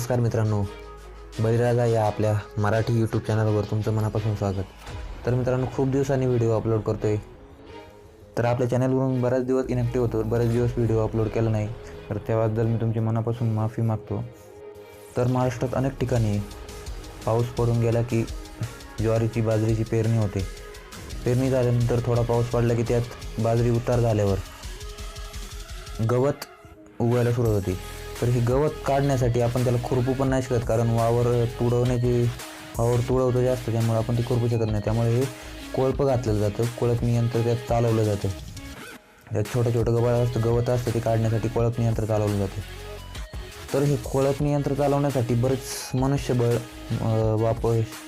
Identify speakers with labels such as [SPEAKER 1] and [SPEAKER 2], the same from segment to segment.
[SPEAKER 1] नमस्कार मित्रांनो, बळीराजा या आपल्या मराठी यूट्यूब चॅनलवर तुमचं मनापासून स्वागत. तर मित्रांनो, खूप दिवसांनी व्हिडिओ अपलोड करतो आहे. तर आपल्या चॅनलवरून बरेच दिवस इनॅक्टिव्ह होतो, बरेच दिवस व्हिडिओ अपलोड केला नाही. तर त्याबद्दल मी तुमची मनापासून माफी मागतो. तर महाराष्ट्रात अनेक ठिकाणी पाऊस पडून गेला की ज्वारीची बाजरीची पेरणी होते. पेरणी झाल्यानंतर थोडा पाऊस पडला की त्यात बाजरी उतार झाल्यावर गवत उगवायला सुरुवात होती. तर ही गवत काढण्यासाठी आपण त्याला खुरपू पण नाही शकत, कारण वावर तुडवतो जास्त, त्यामुळे आपण ते खुरपू शकत नाही. त्यामुळे हे कोळपं घातलं जातं, कोळपणी यंत्र त्यात चालवलं जातं. त्यात छोटं गवत असतं, ते काढण्यासाठी कोळपणी यंत्र चालवलं जातं. तर हे कोळपणी यंत्र चालवण्यासाठी बरेच मनुष्यबळ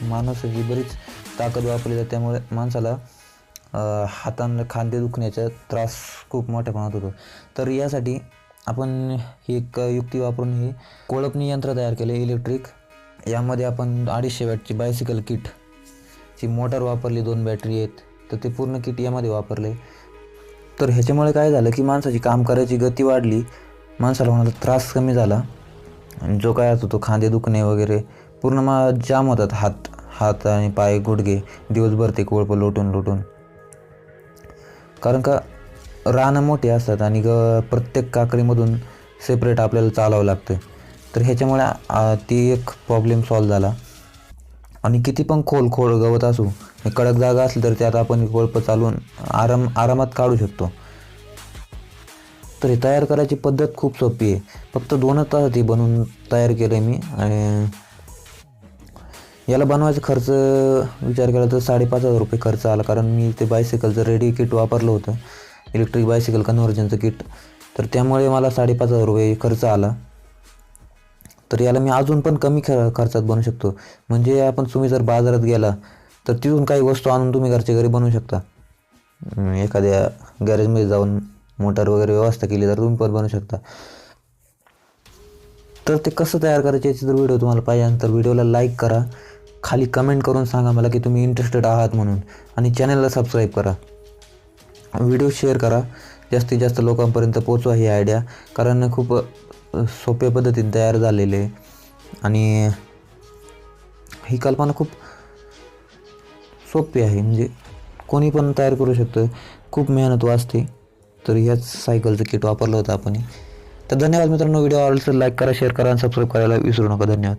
[SPEAKER 1] माणसाची बरीच ताकद वापरली जाते. त्यामुळे माणसाला हातांना खांदे दुखण्याचा त्रास खूप मोठ्या प्रमाणात होतो. तर यासाठी आपण ही एक युक्ती वापरून हे कोळपणी यंत्र तयार केले इलेक्ट्रिक. यामध्ये आपण 250 वॅटची बायसिकल किटची मोटर वापरली, 2 बॅटरी आहेत, तर ते पूर्ण किट यामध्ये वापरले. तर ह्याच्यामुळे काय झालं की माणसाची काम करायची गती वाढली, माणसाला होणारा त्रास कमी झाला. आणि जो काय असतो तो खांदे दुखणे वगैरे पूर्ण जाम होतात, हात आणि पाय, गुडघे दिवसभर ते कोळपं लोटून. कारण का रानं मोठी असतात आणि प्रत्येक काकडीमधून सेपरेट आपल्याला चालावं लागतं. तर ह्याच्यामुळे ती एक प्रॉब्लेम सॉल्व झाला. आणि किती पण खोल गवत असू, कडक जागा असली तर त्यात आपण कोळपं चालवून आरामात काढू शकतो. तर हे तयार करायची पद्धत खूप सोपी आहे. फक्त 2 तासात हे बनवून तयार केलं मी. आणि याला बनवायचा खर्च विचार केला तर 5,500 रुपये खर्च आला, कारण मी ते बायसिकलचं रेडी किट वापरलं होतं, इलेक्ट्रिक बायसिकल कन्व्हर्जनचं किट. तर त्यामुळे मला 5,500 रुपये खर्च आला. तर याला मी अजून पण कमी खर्चात बनवू शकतो. म्हणजे तुम्ही जर बाजारात गेला तर तिथून काही वस्तू आणून तुम्ही घरच्या घरी बनवू शकता. एखाद्या गॅरेजमध्ये जाऊन मोटर वगैरे व्यवस्था केली तर तुम्ही पण बनवू शकता. तर ते कसं तयार करायचे याची जर व्हिडिओ तुम्हाला पाहिजे तर व्हिडिओला लाईक करा, खाली कमेंट करून सांगा मला की तुम्ही इंटरेस्टेड आहात म्हणून, आणि चॅनलला सबस्क्राईब करा. व्हिडिओ शेअर करा, जास्तीत जास्त लोकांपर्यंत पोचवा ही आयडिया, कारण खूप सोप्या पद्धतीने तयार झालेले आहे. आणि ही कल्पना खूप सोपी आहे, म्हणजे कोणी पण तयार करू शकतं, खूप मेहनत वाचते. तर ह्याच सायकलचं किट वापरलं होतं आपण. तर धन्यवाद मित्रांनो. व्हिडिओ आवडला तर लाईक करा, शेअर करा आणि सबस्क्राईब करायला विसरू नका. धन्यवाद.